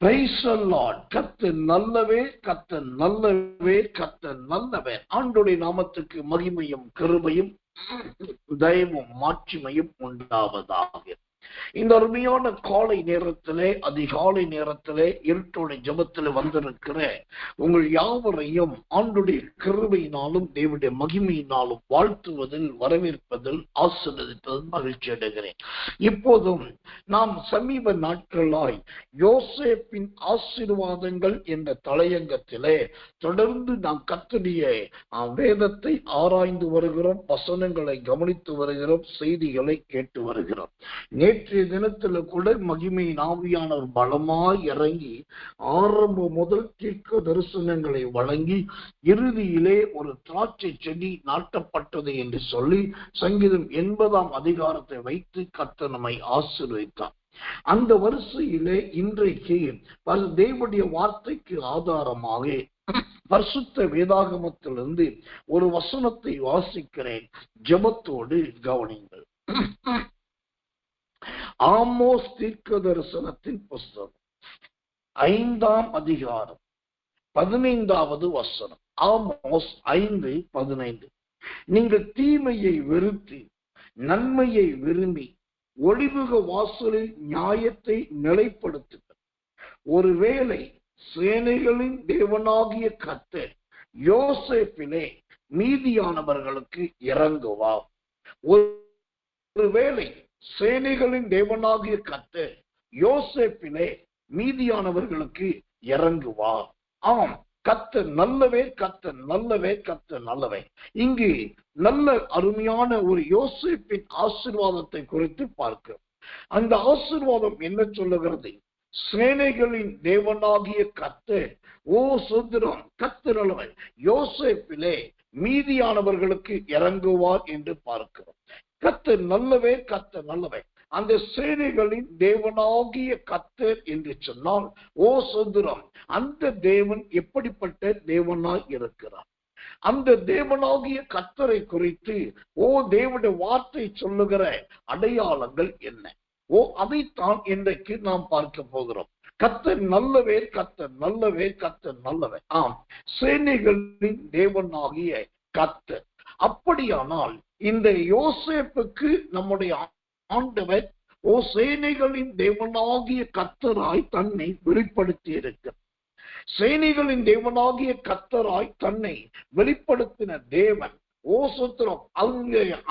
Praise the Lord. கர்த்தர் நல்லவே, கர்த்தர் நல்லவே, கர்த்தர் நல்லவே. ஆண்டவருடைய நாமத்துக்கு மகிமையும் கிருபையும் தயவும் மாட்சிமையும் உண்டாவதாக. இந்த அருமையான காலை நேரத்திலே, அதிகாலை நேரத்திலே, இருட்டோட ஜெபத்திலே வந்திருக்கிற உங்கள் யாவரையும் ஆண்டவருடைய கிருபையினாலும் தேவனுடைய மகிமையினாலும் வாழ்த்துவதில், வரவேற்பதில், ஆசீர்வதிப்பதில் மகிழ்ச்சி அடைகிறேன். இப்போதும் நாம் சமீப நாட்களாய் யோசேப்பின் ஆசீர்வாதங்கள் என்ற தலையங்கத்திலே தொடர்ந்து நாம் கர்த்தருடைய வேதத்தை ஆராய்ந்து வருகிறோம், வசனங்களை கவனித்து வருகிறோம், செய்திகளை கேட்டு வருகிறோம். நேற்றைய தினத்துல கூட மகிமையின் ஆவியானவர் பலமாய் இறங்கி ஆரம்ப முதல் தீர்க்க தரிசனங்களை வழங்கி இறுதியிலே ஒரு திராட்சை செடி நாட்டப்பட்டது என்று சொல்லி சங்கீதம் 80ஆம் அதிகாரத்தை வைத்து கர்த்தர் நம்மை ஆசீர்வதித்தார். அந்த வரிசையிலே இன்றைக்கு தேவனுடைய வார்த்தைக்கு ஆதாரமாக பரிசுத்த வேதாகமத்திலிருந்து ஒரு வசனத்தை வாசிக்கிறேன். ஜெபத்தோடு கவனிங்கள். ஆமோஸ் தீர்க்க தரிசனத்தின் புஸ்தகம் 5ஆம் அதிகாரம் 15வது வசனம். ஆமோஸ் 5:15. நீங்கள் தீமையை வெறுத்து நன்மையை விரும்பி ஒளிமுக வாசலில் நியாயத்தை நிலைப்படுத்துங்கள். ஒருவேளை சேனைகளின் தேவனாகிய கர்த்தர் யோசேப்பிலே மீதியானவர்களுக்கு இறங்குவார். ஒருவேளை சேனைகளின் தேவனாகிய கர்த்தர் யோசேப்பிலே மீதியானவர்களுக்கு இறங்குவார். ஆம், கர்த்தர் நல்லவே, கர்த்தர் நல்லவே, கர்த்தர் நல்லவே. இங்கு நல்ல அருமையான ஒரு யோசேப்பின் ஆசீர்வாதத்தை குறித்து பார்க்கிறோம். அந்த ஆசீர்வாதம் என்ன சொல்லுகிறது? சேனைகளின் தேவனாகிய கர்த்தர், ஓ சுத்திரம், கர்த்தர் நல்லவர், யோசேப்பிலே மீதியானவர்களுக்கு இறங்குவார் என்று பார்க்கிறோம். கர்த்தர் நல்லவே, கர்த்தர் நல்லவே. அந்த சேனைகளின் தேவனாகிய கர்த்தர் என்று சொன்னால், ஓ சுத்திரம், அந்த தேவன் எப்படிப்பட்ட தேவனாய் இருக்கிறார்? அந்த தேவனாகிய கர்த்தரை குறித்து ஓ தேவனுடைய வார்த்தை சொல்லுகிற அடையாளங்கள் என்ன? ஓ அதைத்தான் இன்றைக்கு நாம் பார்க்க போகிறோம். கர்த்தர் நல்லவே, கர்த்தர் நல்லவே, கர்த்தர் நல்லவே. ஆம், சேனைகளின் தேவனாகிய கர்த்தர். அப்படியானால் இந்த யோசேப்புக்கு நம்முடைய ஆண்டவர் ஓ சேனைகளின் தேவனாகிய கர்த்தராய் தன்னை வெளிப்படுத்தி இருக்கிறார். சேனைகளின் தேவனாகிய கர்த்தராய் தன்னை வெளிப்படுத்தின தேவன், ஓ சுத்திரம்,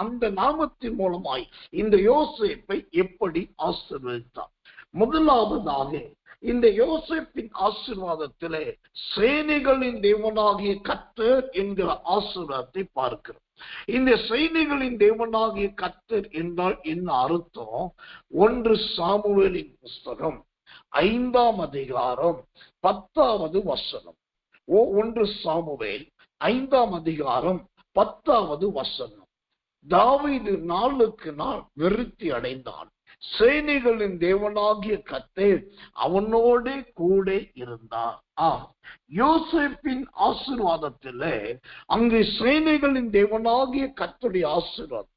அந்த நாமத்தின் மூலமாய் இந்த யோசேப்பை எப்படி ஆசீர்வதித்தார்? முதலாவதாக இந்த யோசேப்பின் ஆசீர்வாதத்திலே சேனைகளின் தேவனாகிய கர்த்தர் என்கிற ஆசீர்வாதத்தை பார்க்கிறோம். இந்த சேனைகளின் தேவனாகிய கர்த்தர் என்றால் என்ன அர்த்தம்? 1 சாமுவேலின் புஸ்தகம் 5ஆம் அதிகாரம் 10வது வசனம். 1 சாமுவேல் 5ஆம் அதிகாரம் 10வது வசனம். தாவீது நாளுக்கு நாள் விருத்தி அடைந்தான். சேனைகளின் தேவனாகிய கர்த்தர் அவனோடு கூட இருந்தார். யோசேப்பின் ஆசீர்வாதத்திலே அங்கு சேனைகளின் தேவனாகிய கர்த்தருடைய ஆசீர்வாதம்.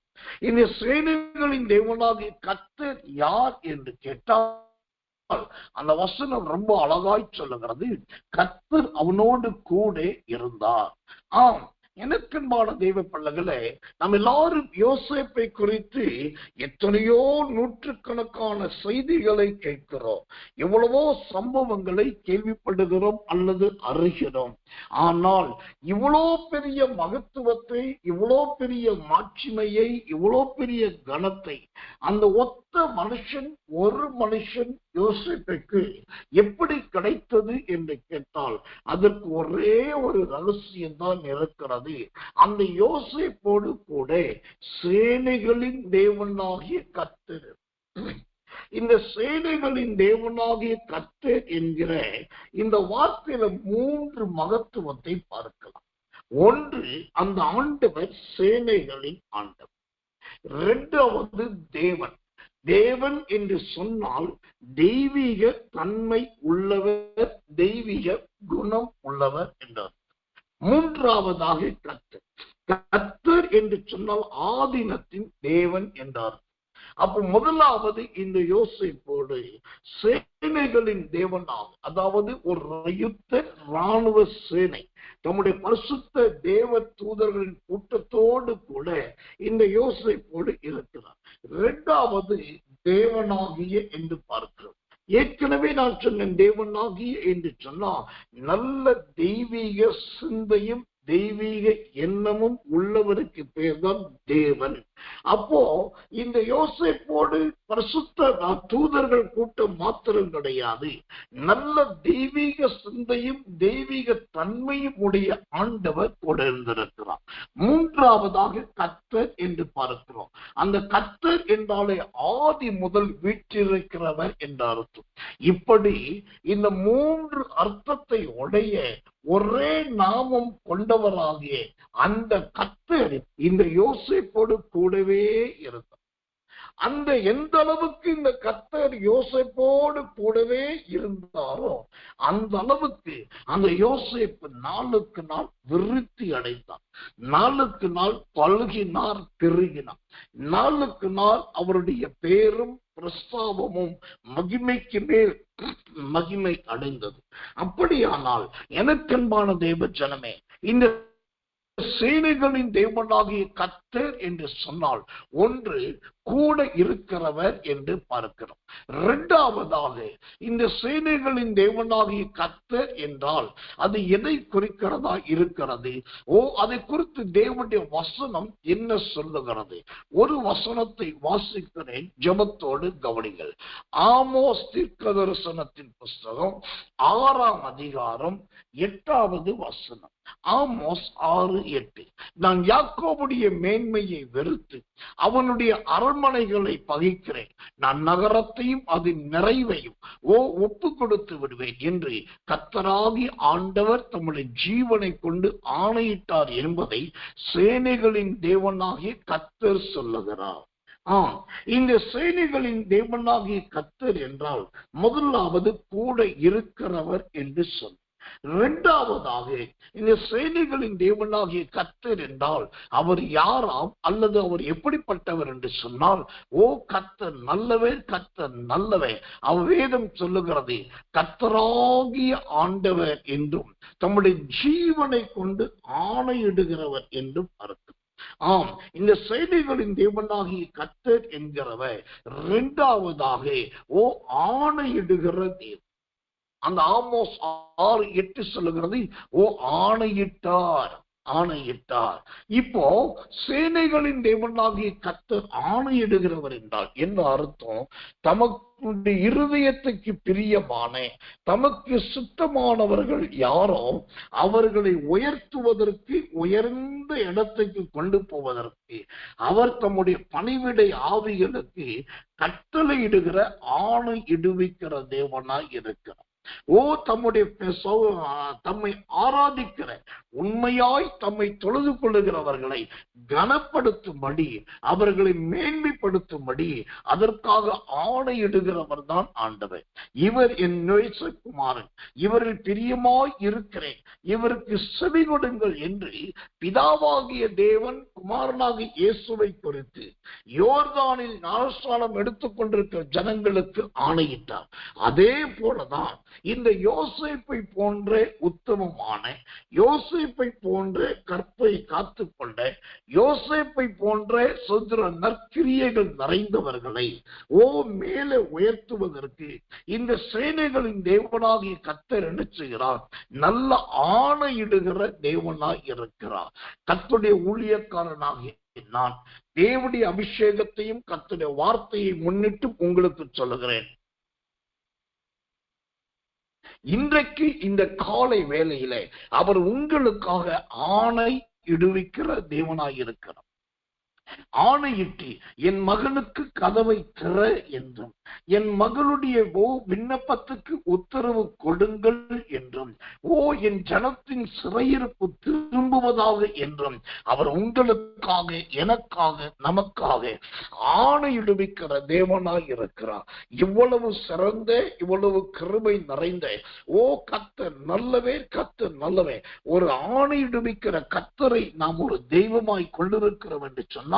இந்த சேனைகளின் தேவனாகிய கர்த்தர் யார் என்று கேட்டால் அந்த வசனம் ரொம்ப அழகாய் சொல்லுகிறது, கர்த்தர் அவனோடு கூட இருந்தார். ஆம், எனக்கன்பான தெய்வ பிள்ளைகளே, நாம் எல்லாரும் யோசேப்பை குறித்து எத்தனையோ நூற்றுக்கணக்கான செய்திகளை கேட்கிறோம், எவ்வளவோ சம்பவங்களை கேள்விப்படுகிறோம் அல்லது அறிகிறோம். ஆனால் இவ்வளோ பெரிய மகத்துவத்தை, இவ்வளோ பெரிய மாட்சிமையை, இவ்வளோ பெரிய கனத்தை அந்த ஒத்த மனுஷன், ஒரு மனுஷன் யோசேப்புக்கு எப்படி கிடைத்தது என்று கேட்டால் அதற்கு ஒரே ஒரு ரகசியம்தான் இருக்கிறது. அந்த யோசேப்போடு கூட சேனைகளின் தேவனாகிய கர்த்தர், இந்த சேனைகளின் தேவனாகிய கர்த்தர் என்கிற இந்த வார்த்தையில 3 மகத்துவத்தை பார்க்கலாம். ஒன்று, அந்த ஆண்டவர் சேனைகளின் ஆண்டவர். 2வது தேவன். தேவன் என்று சொன்னால் தெய்வீக தன்மை உள்ளவர், தெய்வீக குணம் உள்ளவர் என்றார். 3வதாக கர்த்தர். கர்த்தர் என்று சொன்னால் ஆதீனத்தின் தேவன் என்றார். அப்ப முதலாவது இந்த யோசேப்போடு சேனைகளின் தேவனாக, அதாவது ஒரு யுத்த ராணுவ சேனை தம்முடைய பரிசுத்த தேவ தூதர்களின் கூட்டத்தோடு கூட இந்த யோசேப்போடு இருக்கிறார். இரண்டாவது தேவனாகிய என்று பார்க்கிறோம். ஏற்கனவே நான் சொன்னேன், தேவனாகிய என்று சொன்னா நல்ல தெய்வீக சிந்தையும் தெய்வீக எண்ணமும் உள்ளவருக்கு பேர் தான் தேவன். அப்போ இந்த யோசேப்போடு பரிசுத்த தூதர்கள் கூட்டம் மாத்திரம் கிடையாது, நல்ல தெய்வீக சிந்தையும் தெய்வீக தன்மையும் உடைய ஆண்டவர் கூட இருந்திருக்கிறார். மூன்றாவதாக கர்த்தர் என்று பார்க்கிறோம். அந்த கர்த்தர் என்றாலே ஆதி முதல் வீற்றிருக்கிறவர் என்ற அர்த்தம். இப்படி இந்த மூன்று அர்த்தத்தை உடைய ஒரே நாமம் கொண்டவராகிய அந்த கர்த்தர் இந்த யோசேப்போடு கூடவே இருந்தார். அந்த எந்த அளவுக்கு இந்த கர்த்தர் யோசேப்போடு கூடவே இருந்தாரோ அந்த அளவுக்கு அந்த யோசேப்பு நாளுக்கு நாள் விருத்தி அடைந்தார், நாளுக்கு நாள் பல்கினார், பெருகினார். நாளுக்கு நாள் அவருடைய பேரும் பிரஸ்தாபமும் மகிமைக்கு மேல் மகிமை அடைந்தது. அப்படியானால் எனக்கன்பான தேவ ஜனமே, இந்த சேனைகளின் தேவனாகிய கர்த்தர் என்று சொன்னால் ஒன்று கூட இருக்கிறவர் என்று பார்க்கிறோம். இரண்டாவதாக இந்த சேனைகளின் தேவனாகிய கர்த்தர் என்றால் அது எதை குறிக்கிறதா இருக்கிறது? அதை குறித்து தேவனுடைய வசனம் என்ன சொல்லுகிறது? ஒரு வசனத்தை வாசிக்கிறேன், ஜெபத்தோடு கவனிங்கள். ஆமோஸ் தீர்க்கதரிசனத்தின் புஸ்தகம் 6ஆம் அதிகாரம் 8வது வசனம். ஆமோஸ் 6:8. நான் யாக்கோபுடைய மேன்மையை வெறுத்து அவனுடைய அரண்மனைகளை பகைக்கிறேன், நான் நகரத்தையும் அதன் நிறைவையும் ஒப்பு கொடுத்து விடுவேன் என்று கர்த்தராகிய ஆண்டவர் தம்முடைய ஜீவனை கொண்டு ஆணையிட்டார் என்பதை சேனைகளின் தேவனாகிய கர்த்தர் சொல்லுகிறார். இந்த சேனைகளின் தேவனாகிய கர்த்தர் என்றால் முதலாவது கூட இருக்கிறவர் என்று சொல். இரண்டாவதாக இந்த சேனைகளின் தேவனாகிய கர்த்தர் என்றால் அவர் யாராம் அல்லது அவர் எப்படிப்பட்டவர் என்று சொன்னால், கர்த்தர் நல்லவர், கர்த்தர் நல்லவர். வேதம் சொல்லுகிறது கர்த்தராகிய ஆண்டவர் என்றும் தம்முடைய ஜீவனை கொண்டு ஆணையிடுகிறவர் என்றும் அர்த்தம். இந்த சேனைகளின் தேவனாகிய கர்த்தர் என்கிறவர் இரண்டாவதாக ஆணையிடுகிற தேவன். அந்த ஆமோஸ் 6:8 சொல்லுகிறது ஆணையிட்டார், ஆணையிட்டார். இப்போ சேனைகளின் தேவனாகிய கர்த்தர் ஆணையிடுகிறவர் என்றால் என்ன அர்த்தம்? தமக்கு இருதயத்துக்கு பிரியமான தமக்கு சுத்தமானவர்கள் யாரோ அவர்களை உயர்த்துவதற்கு, உயர்ந்த இடத்துக்கு கொண்டு போவதற்கு அவர் தம்முடைய பணிவிடை ஆவிகளுக்கு கட்டளையிடுகிற ஆணை இடுவிக்கிற தேவனாய் இருக்கிறார். தம்மை ஆராதிக்கிற உண்மையாய் தம்மை தொழுது கொள்ளுகிறவர்களை கனப்படுத்தும்படி, அவர்களை மேன்மைப்படுத்தும்படி அதற்காக ஆணையிடுகிறவர் தான் ஆண்டவர். இவர் என் நேசகுமாரன், இவரில் பிரியமாய் இருக்கிறேன், இவருக்கு செவி கொடுங்கள் என்று பிதாவாகிய தேவன் குமாரனாகிய இயேசுவை குறித்து யோர்தானில் ஞானஸ்நானம் எடுத்துக்கொண்டிருக்கிற ஜனங்களுக்கு ஆணையிட்டார். அதே போலதான் இந்த யோசேப்பை போன்ற உத்தமமான, யோசேப்பை போன்ற கற்பை காத்துக்கொண்ட, யோசேப்பை போன்ற சுதந்திர நற்கிரியைகள் நிறைந்தவர்களை மேலே உயர்த்துவதற்கு இந்த சேனைகளின் தேவனாகிய கர்த்தர் என்ன செய்கிறார்? நல்ல ஆணையிடுகிற தேவனாய் இருக்கிறார். கர்த்தருடைய ஊழியக்காரனாகிய நான் தேவனுடைய அபிஷேகத்தையும் கர்த்தருடைய வார்த்தையை முன்னிட்டு உங்களுக்கு சொல்லுகிறேன். இன்றைக்கு இந்த காலை வேளையில அவர் உங்களுக்காக ஆணை இடுவிக்கிற தேவனாயிருக்கிறார். ஆணையிட்டு என் மகனுக்கு கதவை திற என்றும், என் மகளுடைய விண்ணப்பத்துக்கு உத்தரவு கொடுங்கள் என்றும், என் ஜனத்தின் சிறையிருப்பு திரும்புவதாக என்றும் அவர் உங்களுக்காக, எனக்காக, நமக்காக ஆணையிடுவிக்கிற தேவனாய் இருக்கிறார். இவ்வளவு சிறந்த, இவ்வளவு கிருபை நிறைந்த கர்த்தர் நல்லவே, கர்த்தர் நல்லவே. ஒரு ஆணையிடுவிக்கிற கர்த்தரை நாம் ஒரு தெய்வமாய் கொண்டிருக்கிறோம் என்று சொன்னால்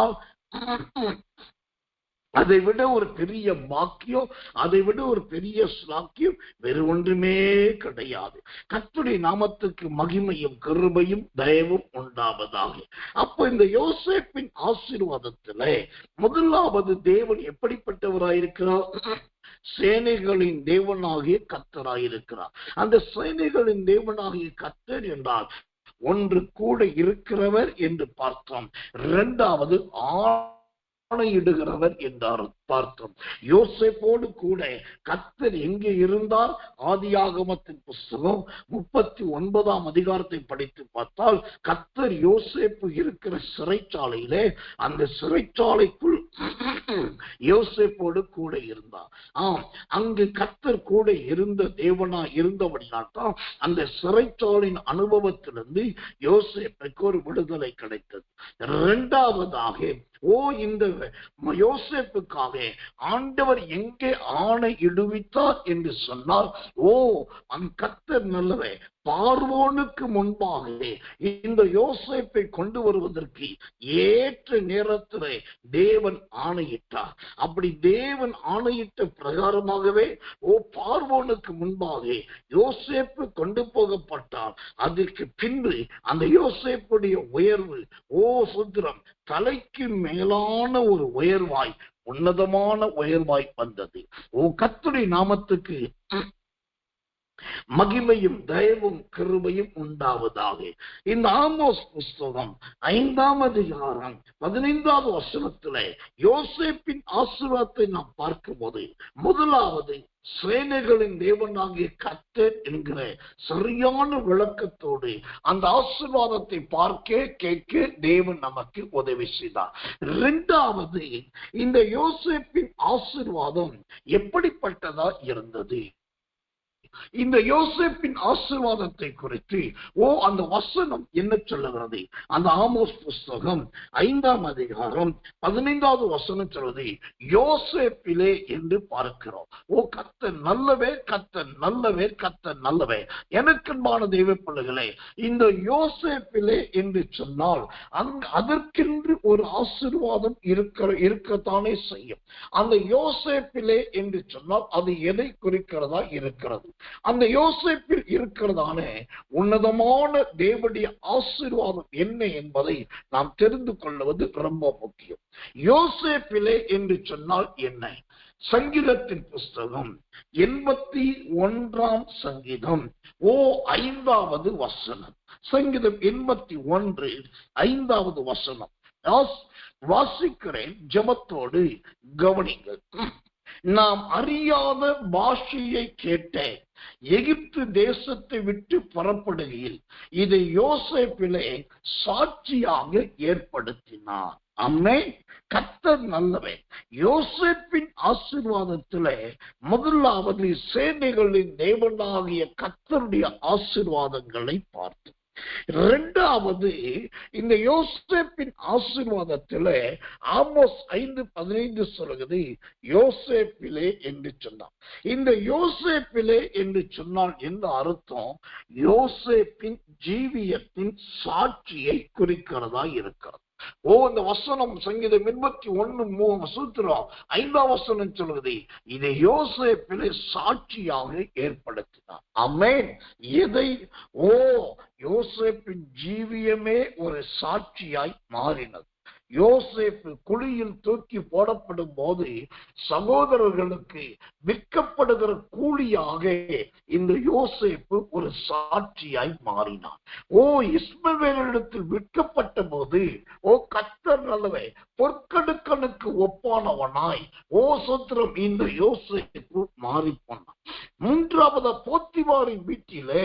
அதை விட ஒரு பெரிய பாக்கியம், அதை விட ஒரு பெரிய ஸ்லாக்கியம் வேறு ஒன்றுமே கிடையாது. கர்த்தருடைய நாமத்துக்கு மகிமையும் கிருபையும் தயவும் உண்டாவதாக. அப்ப இந்த யோசேப்பின் ஆசீர்வாதத்திலே முதலாவது தேவன் எப்படிப்பட்டவராயிருக்கிறார்? சேனைகளின் தேவனாகிய கர்த்தராயிருக்கிறார். அந்த சேனைகளின் தேவனாகிய கர்த்தர் என்றால் ஒன்று கூட இருக்கிறவர் என்று பார்த்தோம். இரண்டாவது ஆணையிடுகிறவர் என்றார் பார்த்தோம். யோசேப்போடு கூட கர்த்தர் எங்கே இருந்தார்? ஆதியாகமத்தின் புஸ்தகம் 39ஆம் அதிகாரத்தை படித்து பார்த்தால் கர்த்தர் யோசேப்பு இருக்கிற சிறைச்சாலையிலே, அந்த சிறைச்சாலைக்குள் யோசேப்போடு கூட இருந்தார். அங்கு கர்த்தர் கூட இருந்த தேவனா இருந்தபடியால் தான் அந்த சிறைச்சாலையின் அனுபவத்திலிருந்து யோசேப்புக்கு ஒரு விடுதலை கிடைத்தது. இரண்டாவதாக இந்த யோசேப்புக்காக ஆண்டவர் எங்கே ஆணை இடுவித்தார் என்று சொன்னார். அந்த கர்த்தர் நல்லவே பார்வோனுக்கு முன்பாக இந்த யோசேப்பை கொண்டு வருவதற்கு ஏற்ற நேரத்திலே தேவன் ஆணையிட்டார். அப்படி தேவன் ஆணையிட்ட பிரகாரமாகவே பார்வோனுக்கு முன்பாக யோசேப்பு கொண்டு போகப்பட்டார். அதற்கு பின்பு அந்த யோசேப்புடைய உயர்வு சுத்திரம் தலைக்கு மேலான ஒரு உயர்வாய், உன்னதமான உயர்வாய் வந்தது. கர்த்தருடைய நாமத்துக்கு மகிமையும் தயவும் கிருபையும் உண்டாவதாக. இந்த ஆமோஸ் புஸ்தகம் 5ஆம் அதிகாரம் 15வது வசனத்திலே யோசேப்பின் ஆசீர்வாதத்தை நாம் பார்க்கும்போது முதலாவது சேனைகளின் தேவனாகிய கர்த்தர் என்கிற சரியான விளக்கத்தோடு அந்த ஆசீர்வாதத்தை பார்க்க கேட்க தேவன் நமக்கு உதவி செய்தார். இரண்டாவது, இந்த யோசேப்பின் ஆசீர்வாதம் எப்படிப்பட்டதா இருந்தது? இந்த யோசேப்பின் ஆசீர்வாதத்தை குறித்து அந்த வசனம் என்ன சொல்லுகிறது? அந்த ஆமோஸ் புஸ்தகம் 5ஆம் அதிகாரம் 15வது வசனம் சொல்லுது, யோசேப்பிலே என்று பார்க்கிறோம். கர்த்தர் நல்லவே, கர்த்தர் நல்லவே, கர்த்தர் நல்லவே. எனக்கன்பான தெய்வ பிள்ளைகளே, இந்த யோசேப்பிலே என்று சொன்னால் அதற்கென்று ஒரு ஆசீர்வாதம் இருக்கத்தானே செய்யும். அந்த யோசேப்பிலே என்று சொன்னால் அது எதை குறிக்கிறதா இருக்கிறது? அந்த யோசேப்பில் இருக்கிறதான உன்னதமான தேவனுடைய ஆசீர்வாதம் என்ன என்பதை நாம் தெரிந்து கொள்வது ரொம்ப முக்கியம். யோசேப்பிலே என்று சொன்னால் என்ன? சங்கீதத்தின் புஸ்தகம் 81ஆம் சங்கீதம் 5வது வசனம். சங்கீதம் 81 5வது வசனம் வாசிக்கிறேன், ஜெபத்தோடு கவனிங்கள். நாம் அறியாத பாஷையை கேட்ட எகிப்து தேசத்தை விட்டு புறப்படுகையில் இதை யோசேப்பிலே சாட்சியாக ஏற்படுத்தினார். ஆமென். கர்த்தர் நல்லவன். யோசேப்பின் ஆசீர்வாதத்திலே முதலாவது சேனைகளின் தேவனாகிய கர்த்தருடைய ஆசீர்வாதங்களை பார்த்தோம். இரண்டாவது, இந்த யோசேப்பின் ஆசீர்வாதத்திலே ஆமோஸ் 5:15 சொல்லுகிறது, யோசேப்பிலே என்று சொன்னார். இந்த யோசேப்பிலே என்று சொன்னால் என்ன அர்த்தம்? யோசேப்பின் ஜீவியத்தின் சாட்சியை குறிக்கிறதா இருக்கிறது. இந்த வசனம் சங்கீதம் 81 சூத்திரம் 5ஆம் வசனம் சொல்லுகிறது, இதை யோசேப்பிலே சாட்சியாக ஏற்படுத்தினார். ஆமென். எதை? யோசேப்பின் ஜீவியமே ஒரு சாட்சியாய் மாறினது. யோசேப்பு குழியில் தூக்கி போடப்படும் போது சகோதரர்களுக்கு விற்கப்படுகிற கூலியாக இந்த யோசேப்பு ஒரு சாட்சியாய் மாறினார். இஸ்மவேலிடத்தில் விற்கப்பட்ட போது கர்த்தர் நல்லவே பொற்கடுக்கனுக்கு ஒப்பானவனாய் சோத்திரம் இந்த யோசேப்பு மாறி போனான். மூன்றாவது, போத்திபாரின் வீட்டிலே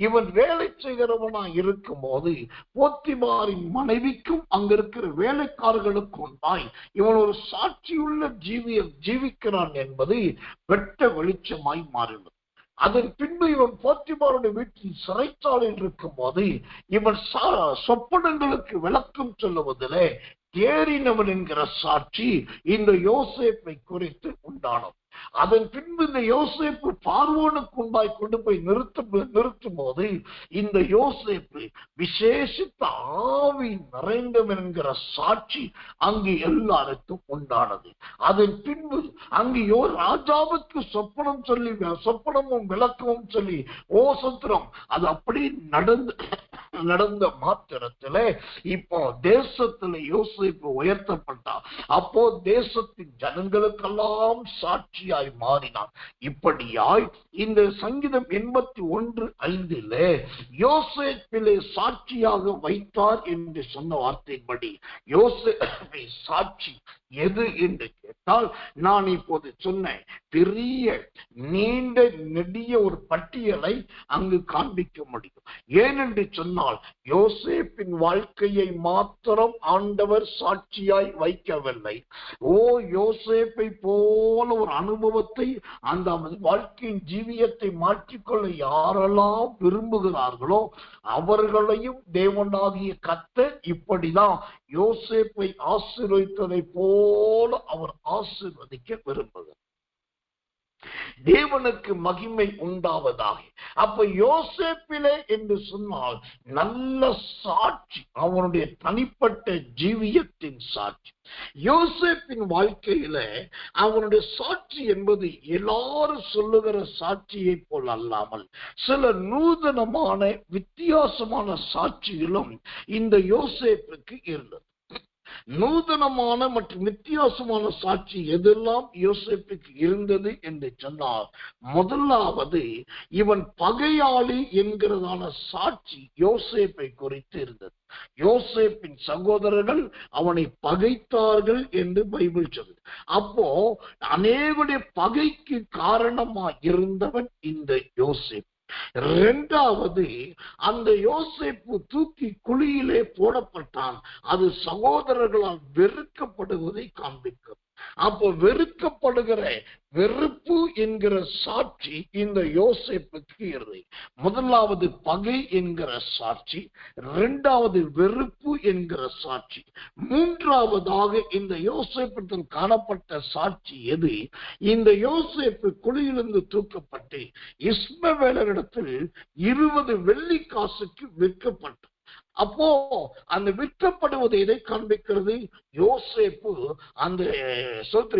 இவன் வேலை செய்கிறவனாய் இருக்கும் போது போத்திபாரின் மனைவிக்கும் அங்க இருக்கிற வேலைக்காரர்களுக்கு உண்டாய் இவன் ஒரு சாட்சியுள்ள ஜீவிக்கிறான் என்பது வெட்ட வெளிச்சமாய் மாறினது. அதன் பின்பு இவன் போத்திபாருடைய வீட்டில் சிறைச்சாலையில் இருக்கும் போது இவன் சொப்பனங்களுக்கு விளக்கம் சொல்லுவதிலே தேறினவன் என்கிற சாட்சி இந்த யோசேப்பை குறித்து உண்டானது. அதன் பின்பு இந்த யோசேப்பு பார்வோனுக்கு உண்டாய் கொண்டு போய் நிறுத்தும் போது இந்த யோசேப்பு விசேஷித்த ஆவி நிறைந்தவன் என்கிற சாட்சி அங்கு எல்லாருக்கும் உண்டானது. அதன் பின்பு அங்கு ராஜாவுக்கு சொப்பனமும் விளக்கமும் சொல்லி சத்திரம் அது அப்படி நடந்த மாத்திரத்துல இப்போ தேசத்துல யோசேப்பு உயர்த்தப்பட்டார். அப்போ தேசத்தின் ஜனங்களுக்கெல்லாம் சாட்சியாய் மாறினார். இப்படியாய் இந்த சங்கீதம் 81:5 யோசேப்பிலே சாட்சியாக வைத்தார் என்று சொன்ன வார்த்தையின்படி யோசேப்பை சாட்சி எது என்று கேட்டால், நான் இப்போது சொன்ன பெரிய நீண்ட நெடிய ஒரு பட்டியலை அங்கு காண்பிக்க முடியும். ஏனென்று சொன்னால் யோசேப்பின் வாழ்க்கையை மாத்திரம் ஆண்டவர் சாட்சியாய் வைக்கவில்லை. யோசேப்பை போல ஒரு அனுபவத்தை அந்த வாழ்க்கையின் ஜீவியத்தை மாற்றிக்கொள்ள யாரெல்லாம் விரும்புகிறார்களோ அவர்களையும் தேவனாகிய கர்த்தர் இப்படிதான் யோசேப்பை ஆசீர்வதித்ததை போல அவர் ஆசீர்வதிக்க விரும்புகிறார். தேவனுக்கு மகிமை உண்டாவதாக. அப்ப யோசேப்பிலே என்று சொன்னால் நல்ல சாட்சி, அவனுடைய தனிப்பட்ட ஜீவியத்தின் சாட்சி. யோசேப்பின் வாழ்க்கையில அவனுடைய சாட்சி என்பது எல்லாரும் சொல்லுகிற சாட்சியை போல் அல்லாமல் சில நூதனமான வித்தியாசமான சாட்சிகளும் இந்த யோசேப்புக்கு இருந்தது. நூதனமான மற்றும் வித்தியாசமான சாட்சி எதெல்லாம் யோசேப்புக்கு இருந்தது என்று சொன்னால், முதலாவது இவன் பகையாளி என்கிறதான சாட்சி யோசேப்பை குறித்து இருந்தது. யோசேப்பின் சகோதரர்கள் அவனை பகைத்தார்கள் என்று பைபிள் சொல்லுது. அப்போ அநேகருடைய பகைக்கு காரணமாக இருந்தவன் இந்த யோசேப்பு. இரண்டாவது, அந்த யோசேப்பு தூக்கி குழியிலே போடப்பட்டான். அது சகோதரர்களால் வெறுக்கப்படுவதை காண்பிக்கும். அப்போ வெறுக்கப்படுகிற வெறுப்பு என்கிற சாட்சி இந்த யோசேப்புக்கு இருந்தது. முதலாவது பகை என்கிற சாட்சி, இரண்டாவது வெறுப்பு என்கிற சாட்சி, மூன்றாவதாக இந்த யோசேப்பில் காணப்பட்ட சாட்சி எது? இந்த யோசேப்பு குழியிலிருந்து தூக்கப்பட்டு இஸ்மவேலரிடத்தில் 20 வெள்ளிக்காசுக்கு விற்கப்பட்டார். அப்போ அந்த விற்கப்படுவது எதை காண்பிக்கிறது? யோசேப்பு அந்த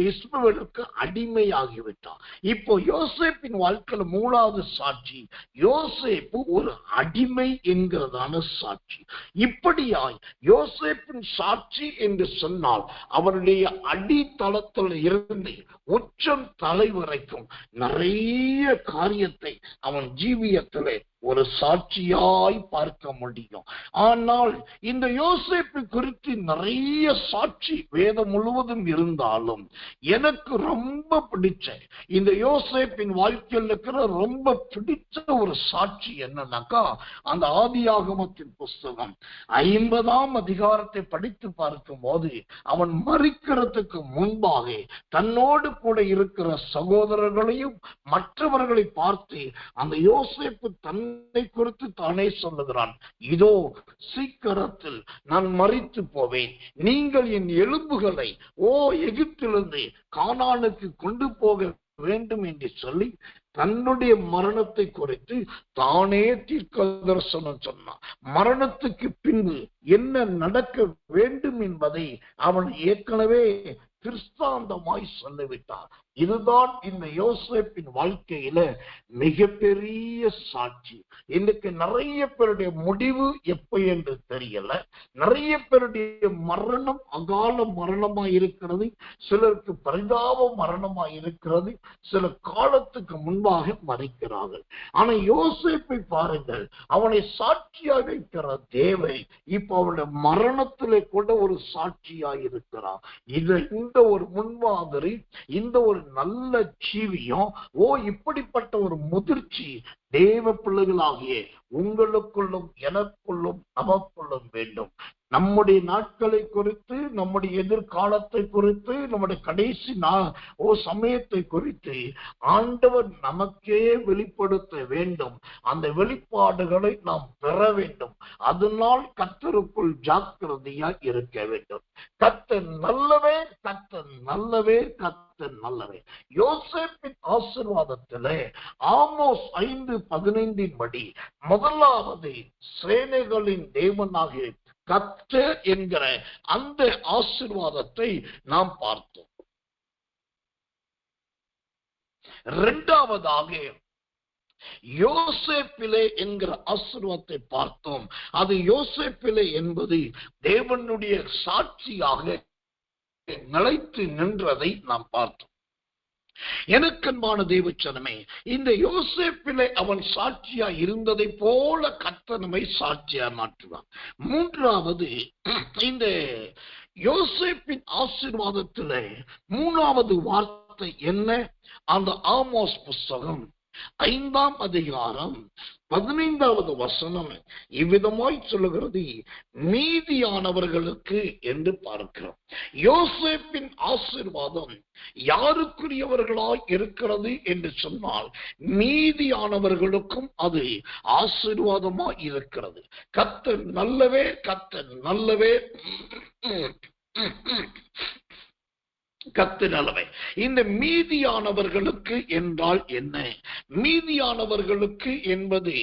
இஸ்மவேலுக்கு அடிமையாகிவிட்டான். இப்போ யோசேப்பின் வாழ்க்கையில மூணாவது சாட்சி, யோசேப்பு ஒரு அடிமை என்கிறதான சாட்சி. இப்படியாய் யோசேப்பின் சாட்சி என்று சொன்னால் அவருடைய அடித்தளத்தில் இருந்து உச்சம் தலை வரைக்கும் நிறைய காரியத்தை அவன் ஜீவியத்திலே ஒரு சாட்சியாய் பார்க்க முடியும். ஆனால் இந்த யோசேப்பு குறித்து நிறைய சாட்சி வேதம் முழுவதும் இருந்தாலும் எனக்கு ரொம்ப பிடிச்ச இந்த யோசேப்பின் வாழ்க்கையில் இருக்கிற ரொம்ப பிடிச்ச ஒரு சாட்சி என்னன்னாக்கா, அந்த ஆதியாகமத்தின் புஸ்தகம் 50ஆம் அதிகாரத்தை படித்து பார்க்கும் போது அவன் மரிக்கிறதுக்கு முன்பாக தன்னோடு கூட இருக்கிற சகோதரர்களையும் மற்றவர்களை பார்த்து அந்த யோசேப்பு தன்னை குறித்து தானே சொல்லுகிறான், இதோ சீக்கிரத்தில் நான் மரித்து போவேன், நீங்கள் என் எலும்புகளை எகிப்திலிருந்து கானானுக்கு கொண்டு போக வேண்டும் என்று சொல்லி தன்னுடைய மரணத்தை குறித்து தானே தீர்க்க தரிசனம் சொன்னான். மரணத்துக்கு பின்பு என்ன நடக்க வேண்டும் என்பதை அவன் ஏற்கனவே கிறிஸ்தாந்தமாய் சொல்லிவிட்டார். இதுதான் இந்த யோசேப்பின் வாழ்க்கையில மிகப்பெரிய சாட்சி. இன்னைக்கு நிறைய பேருடைய முடிவு எப்ப என்று தெரியல. நிறைய பேருடைய மரணம் அகால மரணமா இருக்கிறது, சிலருக்கு பரிதாப மரணமா இருக்கிறது, சில காலத்துக்கு முன்பாக மறிக்கிறார்கள். ஆனா யோசேப்பை பாருங்கள், அவனை சாட்சியாக வைக்கிற தேவை இப்ப அவனுடைய மரணத்திலே கூட ஒரு சாட்சியாய் இருக்கிறான். இந்த ஒரு முன்மாதிரி, இந்த ஒரு நல்ல ஜீவியம், இப்படிப்பட்ட ஒரு முதிர்ச்சி தேவ பிள்ளைகளாகிய உங்களுக்குள்ளும் எனக்குள்ளும் நமக்குள்ளும் வேண்டும். நம்முடைய நாட்களை குறித்து, நம்முடைய எதிர்காலத்தை குறித்து, நம்முடைய கடைசி சமயத்தை குறித்து ஆண்டவர் நமக்கே வெளிப்படுத்த வேண்டும். அந்த வெளிப்பாடுகளை நாம் பெற வேண்டும். அதனால் கர்த்தருக்குள் ஜாக்கிரதையா இருக்க வேண்டும். கர்த்தர் நல்லவே, கர்த்தர் நல்லவே, கர்த்தர் நல்லவே. யோசேப்பின் ஆசீர்வாதத்திலே ஆமோஸ் 5:15 படி முதலாவது சேனைகளின் தேவனாகிய கர்த்தர் என்கிற அந்த ஆசீர்வாதத்தை நாம் பார்த்தோம். இரண்டாவதாக யோசேப்பிலே என்கிற ஆசீர்வாதத்தை பார்த்தோம். அது யோசேப்பிலே என்பது தேவனுடைய சாட்சியாக நிலைத்து நின்றதை நாம் பார்த்தோம். எனக்கன்பான தேவச்சனமே, இந்த யோசேப்பிலே அவன் சாட்சியா இருந்ததை போல கர்த்தர் நம்மை சாட்சியா மாற்றுவார். மூன்றாவது, இந்த யோசேப்பின் ஆசீர்வாதத்திலே மூணாவது வார்த்தை என்ன? அந்த ஆமோஸ் புஸ்தகம் 5ஆம் அதிகாரம் 15வது வசனம் இவ்விதமாய் சொல்லுகிறது, மீதியானவர்களுக்கு என்று பார்க்கிறோம். யோசேப்பின் ஆசீர்வாதம் யாருக்குரியவர்களாய் இருக்கிறது என்று சொன்னால் மீதியானவர்களுக்கும் அது ஆசீர்வாதமாய் இருக்கிறது. கர்த்தர் நல்லவே, கர்த்தர் நல்லவே, கர்த்தர் நல்லவே. இந்த மீதியானவர்களுக்கு என்றால் என்ன? மீதியானவர்களுக்கு என்பது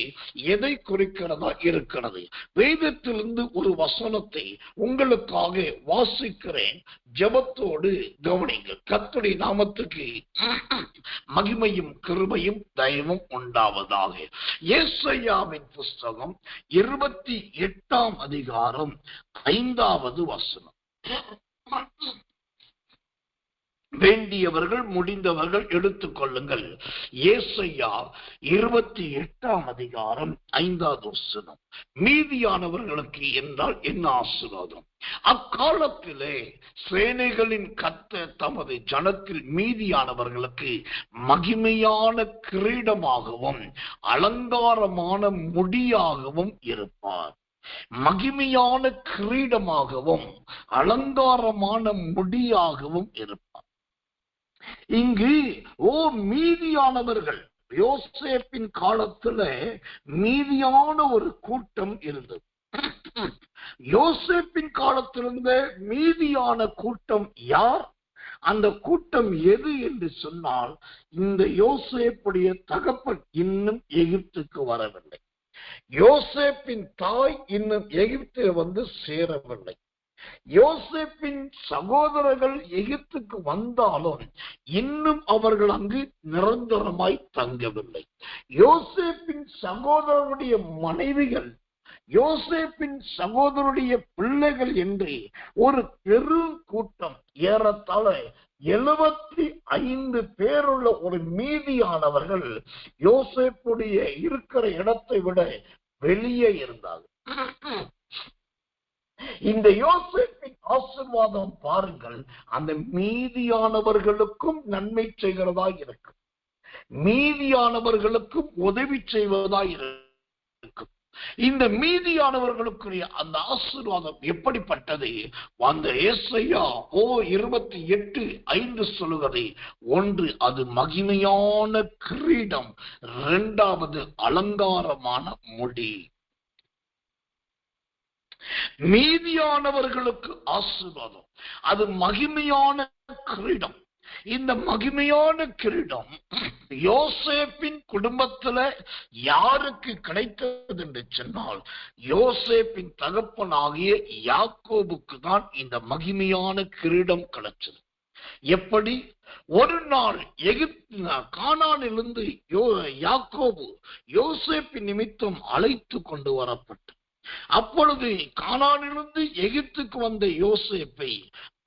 எதை குறிக்கிறதா இருக்கிறது? வேதத்திலிருந்து ஒரு வசனத்தை உங்களுக்காக வாசிக்கிறேன். ஜெபத்தோடு கவனிங்கள். கர்த்தருடைய நாமத்துக்கு மகிமையும் கிருபையும் தயவும் உண்டாவதாக. ஏசாயாவின் புஸ்தகம் 28ஆம் அதிகாரம் 5வது வசனம். வேண்டியவர்கள் முடிந்தவர்கள் எடுத்துக் கொள்ளுங்கள். ஏசாயா 28ஆம் அதிகாரம் 5வது வசனம். மீதியானவர்களுக்கு என்றால் என்ன ஆசீர்வாதம்? அக்காலத்திலே சேனைகளின் கர்த்தர் தமது ஜனத்தில் மீதியானவர்களுக்கு மகிமையான கிரீடமாகவும் அலங்காரமான முடியாகவும் இருப்பார். மகிமையான கிரீடமாகவும் அலங்காரமான முடியாகவும் இருப்பார். இங்கு மீதியானவர்கள், யோசேப்பின் காலத்துல மீதியான ஒரு கூட்டம் இருந்தது. யோசேப்பின் காலத்திலிருந்த மீதியான கூட்டம் யார்? அந்த கூட்டம் எது என்று சொன்னால், இந்த யோசேப்புடைய தகப்பன் இன்னும் எகிப்துக்கு வரவில்லை. யோசேப்பின் தாய் இன்னும் எகிப்தில் வந்து சேரவில்லை. யோசேப்பின் சகோதரர்கள் எகிப்துக்கு வந்தாலும் இன்னும் அவர்கள் அங்கு நிரந்தரமாய் தங்கவில்லை. யோசேப்பின் சகோதரருடைய மனைவிகள், யோசேப்பின் சகோதரருடைய பிள்ளைகள் என்று ஒரு பெரும் கூட்டம், ஏறத்தாழ 75 பேருள்ள ஒரு மீதியானவர்கள் யோசேப்புடைய இருக்கிற இடத்தை விட வெளியே இருந்தார்கள். இந்த யோசேப்பின் ஆசீர்வாதம் பாருங்கள், அந்த மீதியானவர்களுக்கும் நன்மை செய்கிறதா இருக்கும், மீதியானவர்களுக்கும் உதவி செய்வதா இருக்கும். இந்த மீதியானவர்களுக்குரிய அந்த ஆசீர்வாதம் எப்படிப்பட்டது? அந்த ஏசாயா 28:5 சொல்லுகிறது, ஒன்று அது மகிமையான கிரீடம், இரண்டாவது அலங்காரமான முடி. மீதியானவர்களுக்கு ஆசீர்வாதம், அது மகிமையான கிரீடம். இந்த மகிமையான கிரீடம் யோசேப்பின் குடும்பத்துல யாருக்கு கிடைத்தது என்று சொன்னால், யோசேப்பின் தகப்பனாகிய யாக்கோபுக்கு தான் இந்த மகிமையான கிரீடம் கிடைச்சது. எப்படி? ஒரு நாள் கானானிலிருந்து யாக்கோபு யோசேப்பின் நிமித்தம் அழைத்து கொண்டு வரப்பட்டு, அப்பொழுது கானானிலிருந்து எகிப்துக்கு வந்த யோசேப்பை